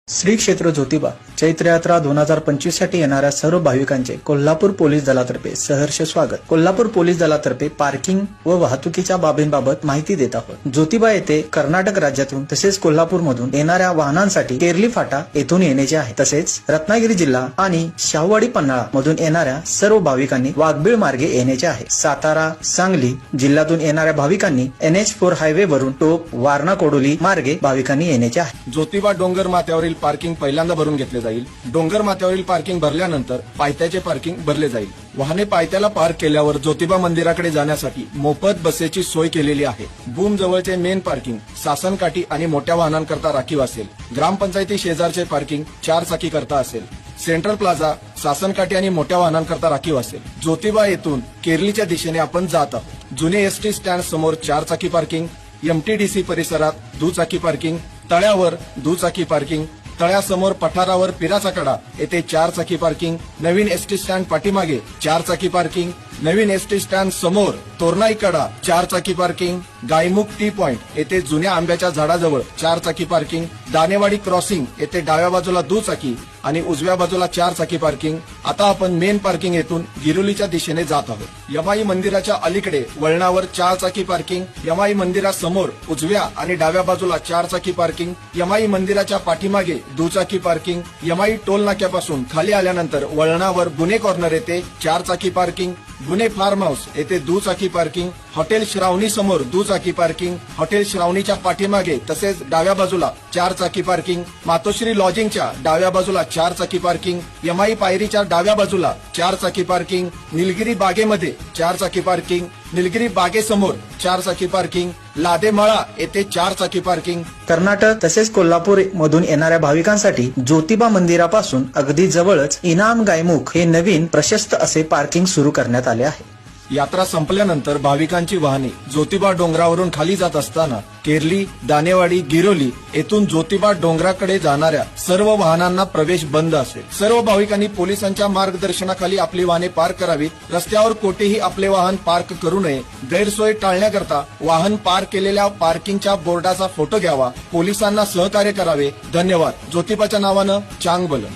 श्री क्षेत्र ज्योतिबा चैत्र यात्रा 2025 साठी येणाऱ्या सर्व भाविकांचे कोल्हापूर पोलीस दलातर्फे सहर्ष स्वागत। कोल्हापूर पोलीस दलातर्फे पार्किंग व वाहतुकीच्या बाबींबाबत माहिती देत आहोत। ज्योतिबा येथे कर्नाटक राज्यातून तसेच कोल्हापूर मधून येणाऱ्या वाहनांसाठी केरली फाटा येथून येण्याचे आहे। तसेच रत्नागिरी जिल्हा आणि शाहूवाडी पन्हाळा मधून येणाऱ्या सर्व भाविकांनी वाघबीळ मार्गे येण्याचे आहे। सातारा सांगली जिल्ह्यातून येणाऱ्या भाविकांनी NH4 हायवे वरून टोक वारणा कोडोली मार्गे भाविकांनी येण्याचे आहे। ज्योतिबा डोंगर माथ्यावरील पार्किंग पहिल्यांदा भरून घेतले जाईल। डोंगर माथ्यावरील पार्किंग भरल्यानंतर पायथ्याचे पार्किंग भरले जाईल। वाहने पायथ्याला पार्क केल्यावर ज्योतिबा मंदिराकडे जाण्यासाठी मोफत बसेची सोय केलेली आहे। बूम जवळचे मेन पार्किंग सासनकाठी आणि मोठ्या वाहनांकरता राखीव असेल। ग्रामपंचायती शेजारचे पार्किंग 4 चाकी करता असेल। सेंट्रल प्लाझा सासनकाठी आणि मोठ्या वाहनांकरता राखीव असेल। ज्योतिबा येथून केरलीच्या दिशेने आपण जात आहोत। जुने ST स्टँड समोर 4 चाकी पार्किंग, MTDC परिसरात दुचाकी पार्किंग, तळ्यावर दुचाकी पार्किंग, तळ्यासमोर पठारावर पिराचा कडा येथे 4 चाकी पार्किंग, नवीन ST स्टँड पाठीमागे 4 चाकी पार्किंग, नवीन ST स्टँड समोर तोरणाई कडा 4 चाकी पार्किंग, गायमुख टी पॉइंट येथे जुन्या आंब्याच्या झाडाजवळ 4 चाकी पार्किंग, दानेवाडी क्रॉसिंग येथे डाव्या बाजूला दुचाकी आणि उजव्या बाजूला 4 चाकी पार्किंग। आता आपण मेन पार्किंग येथून गिरोलीच्या दिशेने जात आहोत। यमाई मंदिराच्या अलीकडे वळणावर 4 चाकी पार्किंग, यमाई मंदिरासमोर उजव्या आणि डाव्या बाजूला 4 चाकी पार्किंग, यमाई मंदिराच्या पाठीमागे दुचाकी पार्किंग, यमाई टोल नाक्यापासून खाली आल्यानंतर वळणावर गुन्हे कॉर्नर येथे 4 चाकी पार्किंग, गुन्हे फार्म हाऊस येथे दुचाकी पार्किंग, हॉटेल श्रावणी समोर दुचाकी पार्किंग, हॉटेल श्रावणीच्या पाठीमागे तसेच डाव्या बाजूला 4 चाकी पार्किंग, मातोश्री लॉजिंगच्या डाव्या बाजूला 4 चाकी पार्किंग, यमाई पायरीच्या डाव्या बाजूला 4 चाकी पार्किंग, निलगिरी बागेमध्ये 4 चाकी पार्किंग, निलगिरी बागेसमोर 4 चाकी पार्किंग, लादेमाळा येथे 4 चाकी पार्किंग। कर्नाटक तसेच कोल्हापूर मधून येणाऱ्या भाविकांसाठी ज्योतिबा मंदिरापासून अगदी जवळच इनाम गायमुख हे नवीन प्रशस्त असे पार्किंग सुरू करण्यात आले आहे। यात्रा संपल्यानंतर भाविकांची वाहने ज्योतिबा डोंगरावरून खाली जात असताना केरली, दानेवाडी, गिरोली येथून ज्योतिबा डोंगराकडे जाणाऱ्या सर्व वाहनांना प्रवेश बंद असेल। सर्व भाविकांनी पोलिसांच्या मार्गदर्शनाखाली आपली वाहने पार्क करावीत। रस्त्यावर कोठेही आपले वाहन पार्क करू नये। गैरसोय टाळण्याकरता वाहन पार्क केलेल्या पार्किंगच्या बोर्डाचा फोटो घ्यावा। पोलिसांना सहकार्य करावे। धन्यवाद। ज्योतिबाच्या नावानं चांगभलं।